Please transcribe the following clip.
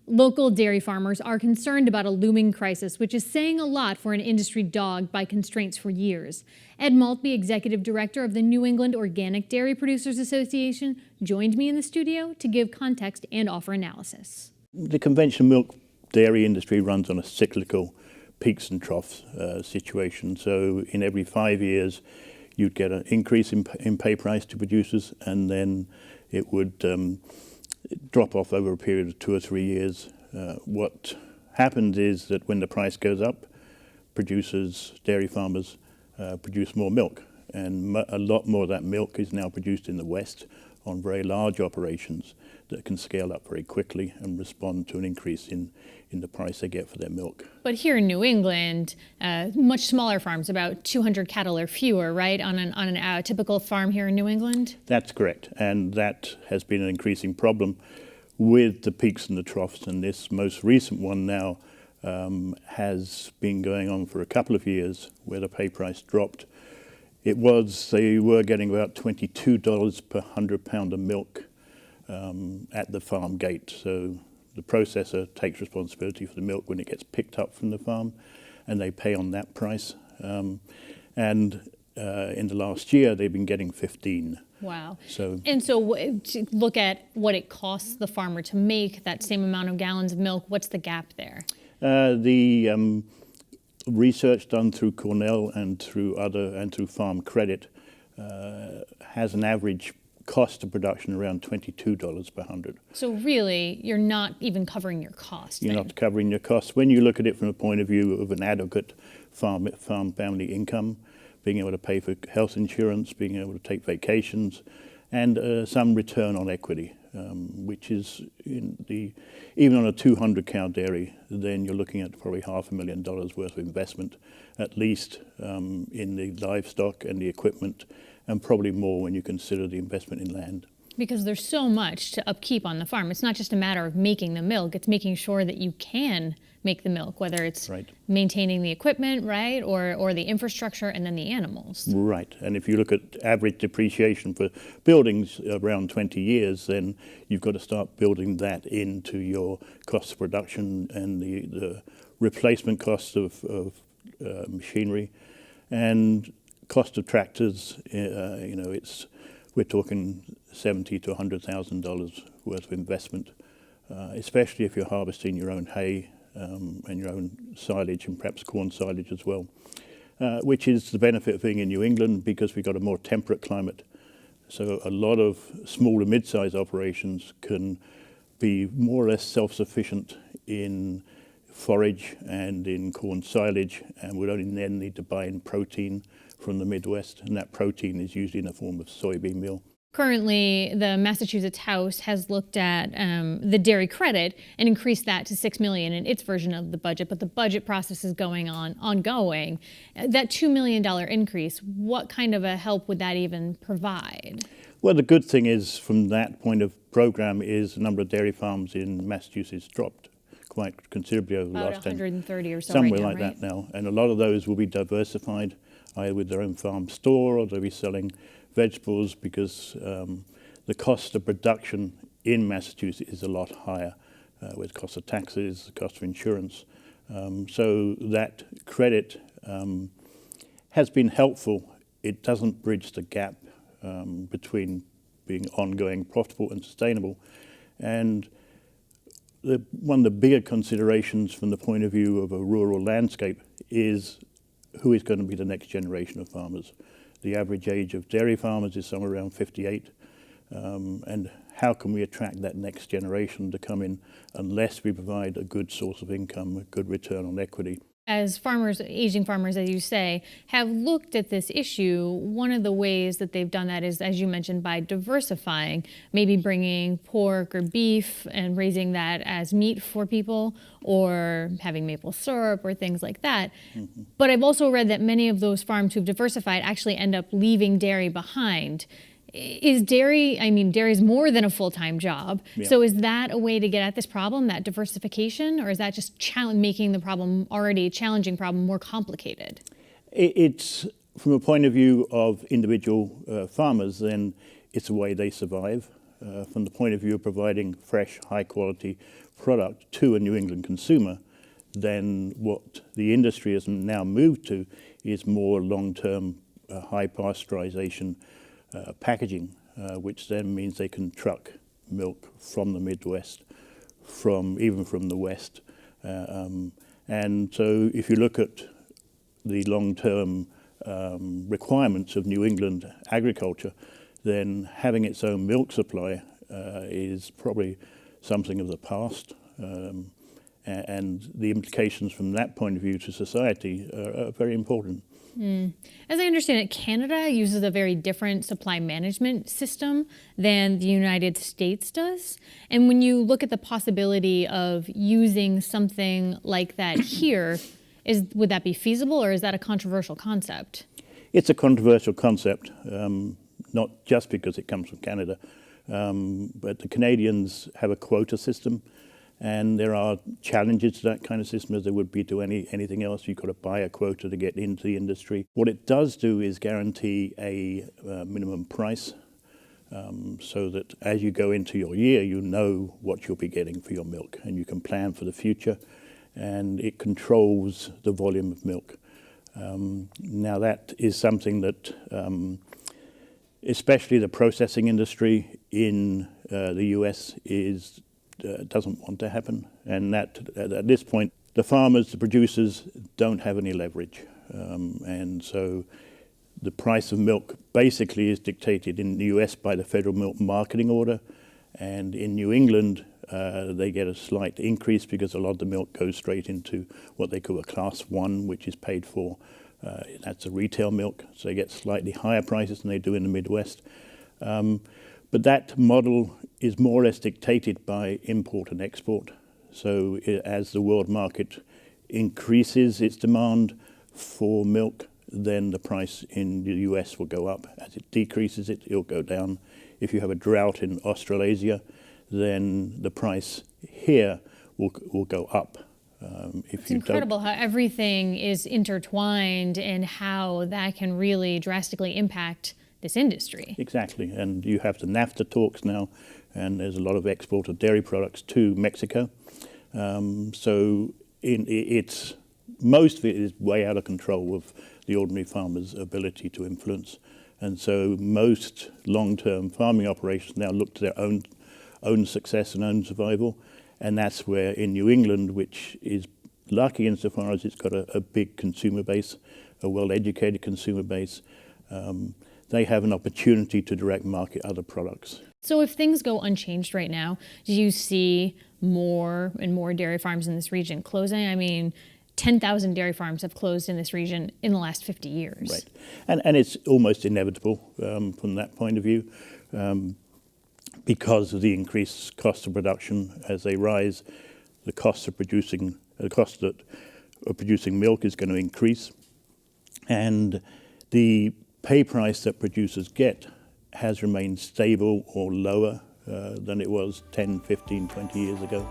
Local dairy farmers are concerned about a looming crisis, which is saying a lot for an industry dogged by constraints for years. Ed Maltby, executive director of the New England Organic Dairy Producers Association, joined me in the studio to give context and offer analysis. The conventional milk dairy industry runs on a cyclical peaks and troughs situation. So in every 5 years, you'd get an increase in pay price to producers, and then it would drop off over a period of 2 or 3 years. What happens is that when the price goes up, producers, dairy farmers, produce more milk, and a lot more of that milk is now produced in the West on very large operations that can scale up very quickly and respond to an increase in the price they get for their milk. But here in New England, much smaller farms, about 200 cattle or fewer, right, on a typical farm here in New England? That's correct, and that has been an increasing problem with the peaks and the troughs, and this most recent one now has been going on for a couple of years where the pay price dropped. They were getting about $22 per 100 pound of milk at the farm gate. So the processor takes responsibility for the milk when it gets picked up from the farm, and they pay on that price. In the last year, they've been getting 15. Wow. So to look at what it costs the farmer to make that same amount of gallons of milk, what's the gap there? The research done through Cornell and through Farm Credit has an average cost of production around $22 per 100. So really, you're not even covering your costs. You're not covering your costs. When you look at it from the point of view of an adequate farm family income, being able to pay for health insurance, being able to take vacations, and some return on equity, which is even on a 200 cow dairy, then you're looking at probably $500,000 worth of investment, at least in the livestock and the equipment, and probably more when you consider the investment in land. Because there's so much to upkeep on the farm. It's not just a matter of making the milk, it's making sure that you can make the milk, whether it's maintaining the equipment, right, or the infrastructure, and then the animals. Right, and if you look at average depreciation for buildings around 20 years, then you've got to start building that into your cost of production and the replacement costs of machinery and cost of tractors. We're talking $70,000 to $100,000 worth of investment, especially if you're harvesting your own hay and your own silage, and perhaps corn silage as well, which is the benefit of being in New England because we've got a more temperate climate. So a lot of small and mid-sized operations can be more or less self-sufficient in forage and in corn silage, and would only then need to buy in protein from the Midwest, and that protein is usually in the form of soybean meal. Currently, the Massachusetts House has looked at the dairy credit and increased that to $6 million in its version of the budget, but the budget process is ongoing. That $2 million increase, what kind of a help would that even provide? Well, the good thing is, from that point of program, is the number of dairy farms in Massachusetts dropped quite considerably over the last 10 years. 130 or so somewhere right now, like right? that now, and a lot of those will be diversified, either with their own farm store or they'll be selling vegetables, because the cost of production in Massachusetts is a lot higher with cost of taxes, the cost of insurance. So that credit has been helpful. It doesn't bridge the gap between being ongoing, profitable and sustainable. And one of the bigger considerations from the point of view of a rural landscape is who is going to be the next generation of farmers. The average age of dairy farmers is somewhere around 58. And how can we attract that next generation to come in unless we provide a good source of income, a good return on equity? As farmers, aging farmers, as you say, have looked at this issue, one of the ways that they've done that is, as you mentioned, by diversifying, maybe bringing pork or beef and raising that as meat for people, or having maple syrup or things like that. Mm-hmm. But I've also read that many of those farms who've diversified actually end up leaving dairy behind. Is dairy, dairy is more than a full-time job. Yeah. So is that a way to get at this problem, that diversification, or is that just making the problem, already a challenging problem, more complicated? It's, from a point of view of individual farmers, then it's a way they survive. From the point of view of providing fresh, high-quality product to a New England consumer, then what the industry has now moved to is more long-term high pasteurization packaging, which then means they can truck milk from the Midwest, even from the West. And so if you look at the long-term requirements of New England agriculture, then having its own milk supply is probably something of the past. And the implications from that point of view to society are very important. As I understand it, Canada uses a very different supply management system than the United States does. And when you look at the possibility of using something like that here, would that be feasible, or is that a controversial concept? It's a controversial concept, not just because it comes from Canada, but the Canadians have a quota system. And there are challenges to that kind of system, as there would be to anything else. You've got to buy a quota to get into the industry. What it does do is guarantee a minimum price, so that as you go into your year, you know what you'll be getting for your milk, and you can plan for the future, and it controls the volume of milk. Now that is something that especially the processing industry in the US doesn't want to happen, and that at this point the farmers, the producers, don't have any leverage, and so the price of milk basically is dictated in the US by the Federal Milk Marketing Order, and in New England they get a slight increase because a lot of the milk goes straight into what they call a Class 1, which is paid for. That's a retail milk, so they get slightly higher prices than they do in the Midwest. But that model is more or less dictated by import and export. So as the world market increases its demand for milk, then the price in the US will go up. As it decreases it, it'll go down. If you have a drought in Australasia, then the price here will go up. It's incredible how everything is intertwined and how that can really drastically impact this industry. Exactly, and you have the NAFTA talks now, and there's a lot of export of dairy products to Mexico. So most of it is way out of control of the ordinary farmer's ability to influence. And so most long-term farming operations now look to their own success and own survival. And that's where in New England, which is lucky insofar as it's got a big consumer base, a well-educated consumer base, they have an opportunity to direct market other products. So if things go unchanged right now, do you see more and more dairy farms in this region closing? I mean, 10,000 dairy farms have closed in this region in the last 50 years. Right, and it's almost inevitable from that point of view, because of the increased cost of production. As they rise, the cost of producing milk is going to increase, and the pay price that producers get has remained stable or lower than it was 10, 15, 20 years ago.